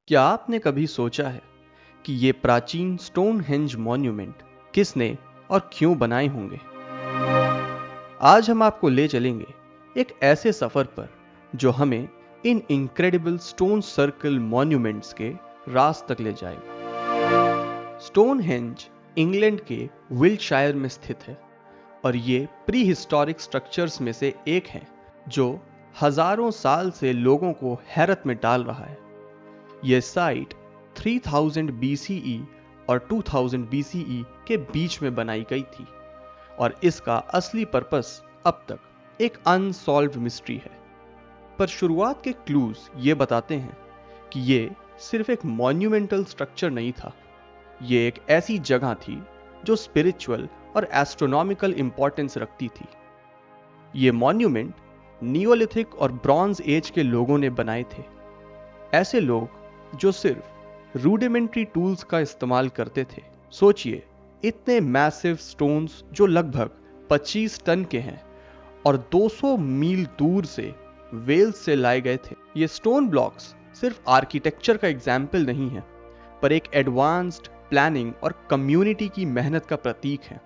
क्या आपने कभी सोचा है कि ये प्राचीन स्टोनहेंज मॉन्यूमेंट किसने और क्यों बनाए होंगे? आज हम आपको ले चलेंगे एक ऐसे सफर पर जो हमें इन इनक्रेडिबल स्टोन सर्कल मॉन्यूमेंट्स के राज तक ले जाएगा। स्टोनहेंज इंग्लैंड के विल्टशायर में स्थित है और ये प्री हिस्टोरिक स्ट्रक्चर्स में से एक है जो हजारों साल से लोगों को हैरत में डाल रहा है। यह साइट 3000 BCE और 2000 BCE के बीच में बनाई गई थी और इसका असली पर्पस अब तक एक अनसॉल्व्ड मिस्ट्री है। पर शुरुआत के क्लूज ये बताते हैं कि ये सिर्फ एक मॉन्यूमेंटल स्ट्रक्चर नहीं था, ये एक ऐसी जगह थी जो स्पिरिचुअल और एस्ट्रोनॉमिकल इंपॉर्टेंस रखती थी। ये मॉन्यूमेंट नियोलिथिक और ब्रॉन्ज एज के लोगों ने बनाए थे, ऐसे लोग जो सिर्फ रूडिमेंट्री टूल्स का इस्तेमाल करते थे। सोचिए, इतने मैसिव स्टोन्स जो लगभग 25 टन के हैं और 200 मील दूर से वेल्स से लाए गए थे। ये स्टोन ब्लॉक्स सिर्फ आर्किटेक्चर का एग्जाम्पल नहीं है, पर एक एडवांस्ड प्लानिंग और कम्युनिटी की मेहनत का प्रतीक है।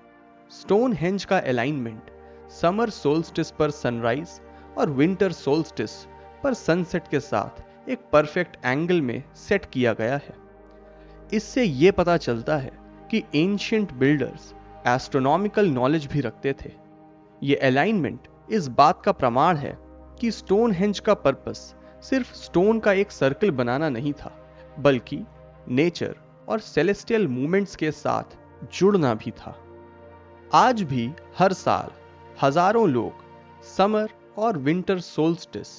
स्टोनहेंज का अलाइनमेंट समर सोल्स्टिस पर सनराइज और विंटर सोल्स्टिस पर सनसेट के साथ एक परफेक्ट एंगल में सेट किया गया है। इससे यह पता चलता है कि एंशिएंट बिल्डर्स एस्ट्रोनॉमिकल नॉलेज भी रखते थे। यह अलाइनमेंट इस बात का प्रमाण है कि स्टोनहेंज का पर्पस सिर्फ स्टोन का एक सर्कल बनाना नहीं था, बल्कि नेचर और सेलेस्टियल मूवमेंट्स के साथ जुड़ना भी था। आज भी हर साल हजारों लोग समर और विंटर सोल्स्टिस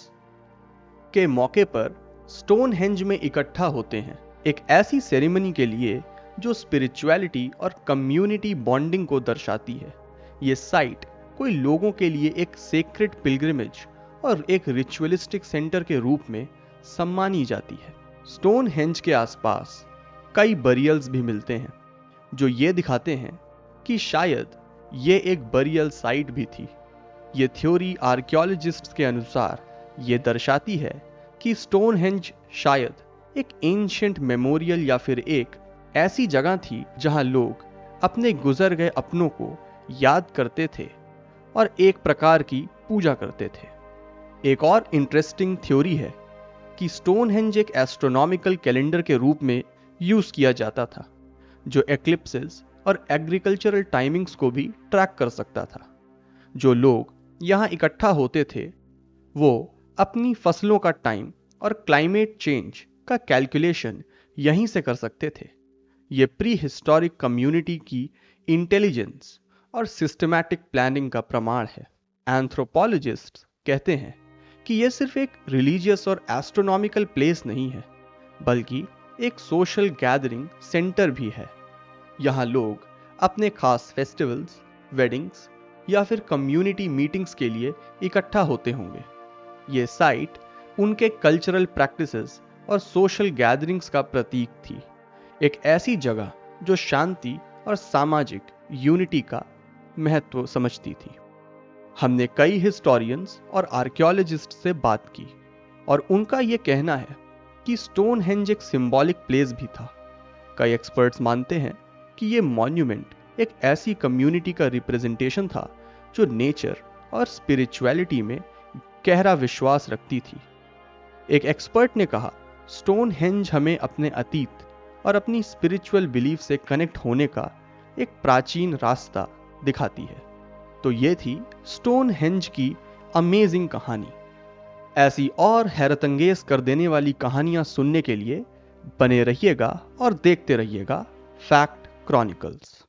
के मौके पर स्टोनहेंज में इकट्ठा होते हैं, एक ऐसी सेरेमनी के लिए जो स्पिरिचुअलिटी और कम्युनिटी बॉन्डिंग को दर्शाती है। ये साइट कोई लोगों के लिए एक सेक्रेड पिलग्रिमेज और एक रिचुअलिस्टिक सेंटर के रूप में सम्मानी जाती है। स्टोनहेंज के आसपास कई बरियल्स भी मिलते हैं जो ये दिखाते हैं कि शायद ये एक बरियल साइट भी थी। ये थ्योरी आर्कियोलॉजिस्ट्स के अनुसार ये दर्शाती है कि स्टोनहेंज शायद एक एंशिएंट मेमोरियल या फिर एक ऐसी जगह थी जहां लोग अपने गुजर गए अपनों को याद करते थे और एक प्रकार की पूजा करते थे। एक और इंटरेस्टिंग थ्योरी है कि स्टोनहेंज एक एस्ट्रोनॉमिकल कैलेंडर के रूप में यूज किया जाता था जो एक्लिप्सेस और एग्रीकल्चरल टाइमिंग्स को भी ट्रैक कर सकता था। जो लोग यहाँ इकट्ठा होते थे वो अपनी फसलों का टाइम और क्लाइमेट चेंज का कैलकुलेशन यहीं से कर सकते थे। ये प्री हिस्टोरिक कम्युनिटी की इंटेलिजेंस और सिस्टमैटिक प्लानिंग का प्रमाण है। एंथ्रोपोलॉजिस्ट्स कहते हैं कि यह सिर्फ एक रिलीजियस और एस्ट्रोनॉमिकल प्लेस नहीं है, बल्कि एक सोशल गैदरिंग सेंटर भी है। यहाँ लोग अपने खास फेस्टिवल्स, वेडिंग्स या फिर कम्युनिटी मीटिंग्स के लिए इकट्ठा होते होंगे। ये साइट उनके कल्चरल प्रैक्टिसेस और सोशल गैदरिंग्स का प्रतीक थी, एक ऐसी जगह जो शांति और सामाजिक यूनिटी का महत्व समझती थी। हमने कई हिस्टोरियंस और आर्कियोलॉजिस्ट से बात की और उनका यह कहना है कि स्टोनहेंज एक सिंबॉलिक प्लेस भी था। कई एक्सपर्ट्स मानते हैं कि यह मॉन्यूमेंट एक ऐसी कम्युनिटी का रिप्रेजेंटेशन था जो नेचर और स्पिरिचुअलिटी में गहरा विश्वास रखती थी। एक एक्सपर्ट ने कहा, स्टोनहेंज हमें अपने अतीत और अपनी स्पिरिचुअल बिलीफ से कनेक्ट होने का एक प्राचीन रास्ता दिखाती है। तो ये थी स्टोनहेंज की अमेजिंग कहानी। ऐसी और हैरतअंगेज कर देने वाली कहानियां सुनने के लिए बने रहिएगा और देखते रहिएगा फैक्ट क्रॉनिकल्स।